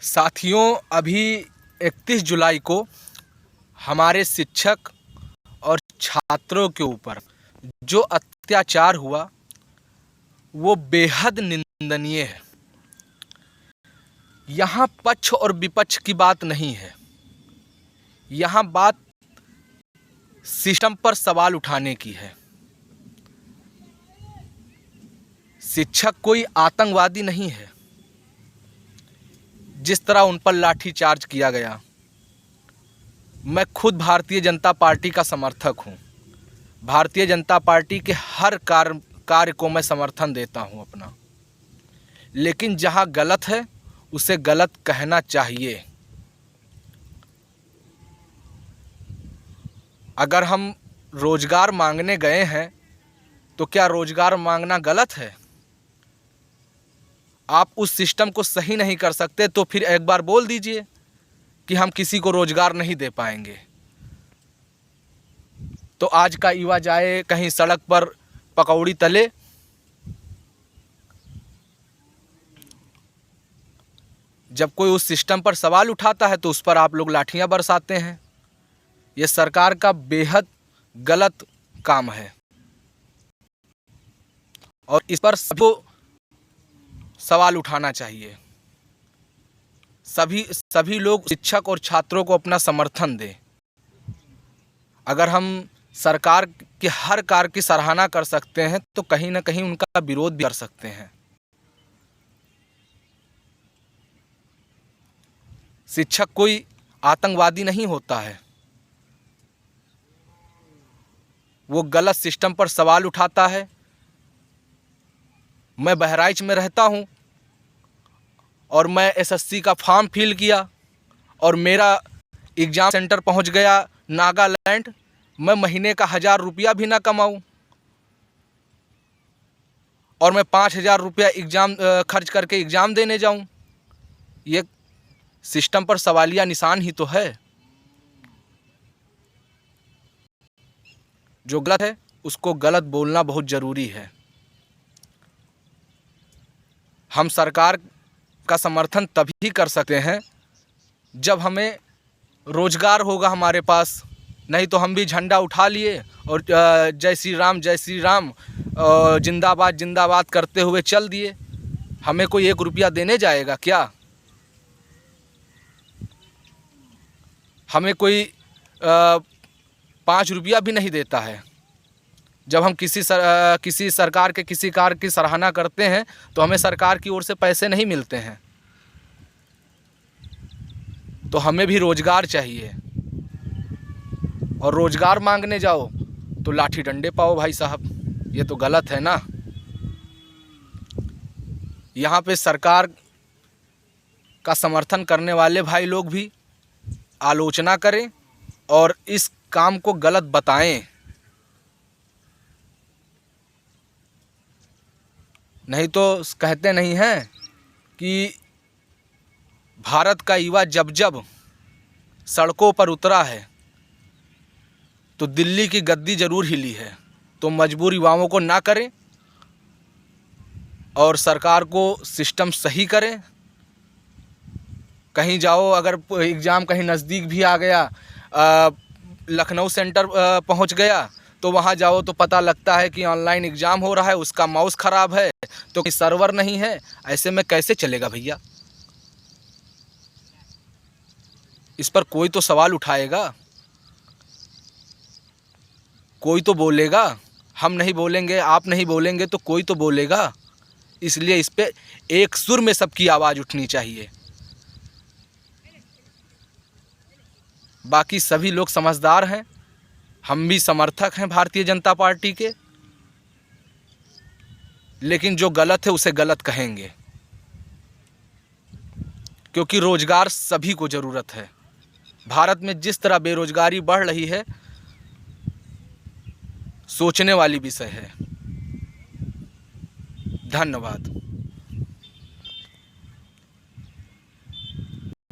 साथियों, अभी 31 जुलाई को हमारे शिक्षक और छात्रों के ऊपर जो अत्याचार हुआ वो बेहद निंदनीय है। यहाँ पक्ष और विपक्ष की बात नहीं है, यहाँ बात सिस्टम पर सवाल उठाने की है। शिक्षक कोई आतंकवादी नहीं है। जिस तरह उन पर लाठीचार्ज किया गया, मैं खुद भारतीय जनता पार्टी का समर्थक हूँ। भारतीय जनता पार्टी के हर कार्य को मैं समर्थन देता हूँ अपना, लेकिन जहाँ गलत है उसे गलत कहना चाहिए। अगर हम रोजगार मांगने गए हैं तो क्या रोजगार मांगना गलत है? आप उस सिस्टम को सही नहीं कर सकते तो फिर एक बार बोल दीजिए कि हम किसी को रोजगार नहीं दे पाएंगे। तो आज का युवा जाए कहीं सड़क पर पकौड़ी तले। जब कोई उस सिस्टम पर सवाल उठाता है तो उस पर आप लोग लाठियां बरसाते हैं। ये सरकार का बेहद गलत काम है और इस पर सबको सवाल उठाना चाहिए। सभी लोग शिक्षक और छात्रों को अपना समर्थन दें। अगर हम सरकार के हर कार्य की सराहना कर सकते हैं तो कहीं ना कहीं उनका विरोध भी कर सकते हैं। शिक्षक कोई आतंकवादी नहीं होता है। वो गलत सिस्टम पर सवाल उठाता है। मैं बहराइच में रहता हूँ और मैं एसएससी का फॉर्म फिल किया और मेरा एग्ज़ाम सेंटर पहुँच गया नागालैंड। मैं महीने का 1000 रुपया भी ना कमाऊँ और मैं 5000 रुपया एग्ज़ाम खर्च करके एग्ज़ाम देने जाऊँ। ये सिस्टम पर सवालिया निशान ही तो है। जो गलत है उसको गलत बोलना बहुत ज़रूरी है। हम सरकार का समर्थन तभी कर सकते हैं जब हमें रोजगार होगा हमारे पास, नहीं तो हम भी झंडा उठा लिए और जय श्री राम जिंदाबाद जिंदाबाद करते हुए चल दिए। हमें कोई 1 रुपया देने जाएगा क्या? हमें कोई 5 रुपया भी नहीं देता है। जब हम किसी सरकार के किसी कार्य की सराहना करते हैं तो हमें सरकार की ओर से पैसे नहीं मिलते हैं। तो हमें भी रोजगार चाहिए और रोजगार मांगने जाओ तो लाठी डंडे पाओ भाई साहब। ये तो गलत है ना। यहाँ पे सरकार का समर्थन करने वाले भाई लोग भी आलोचना करें और इस काम को गलत बताएं। नहीं तो कहते नहीं हैं कि भारत का युवा जब जब सड़कों पर उतरा है तो दिल्ली की गद्दी जरूर हिली है। तो मजबूर युवाओं को ना करें और सरकार को सिस्टम सही करें। कहीं जाओ, अगर एग्ज़ाम कहीं नज़दीक भी आ गया, लखनऊ सेंटर पहुंच गया तो वहां जाओ तो पता लगता है कि ऑनलाइन एग्ज़ाम हो रहा है, उसका माउस ख़राब है तो कि सर्वर नहीं है। ऐसे में कैसे चलेगा भैया? इस पर कोई तो सवाल उठाएगा, कोई तो बोलेगा। हम नहीं बोलेंगे, आप नहीं बोलेंगे तो कोई तो बोलेगा। इसलिए इस पे एक सुर में सबकी आवाज़ उठनी चाहिए। बाकी सभी लोग समझदार हैं, हम भी समर्थक हैं भारतीय जनता पार्टी के, लेकिन जो गलत है उसे गलत कहेंगे, क्योंकि रोजगार सभी को ज़रूरत है। भारत में जिस तरह बेरोजगारी बढ़ रही है, सोचने वाली विषय है। धन्यवाद।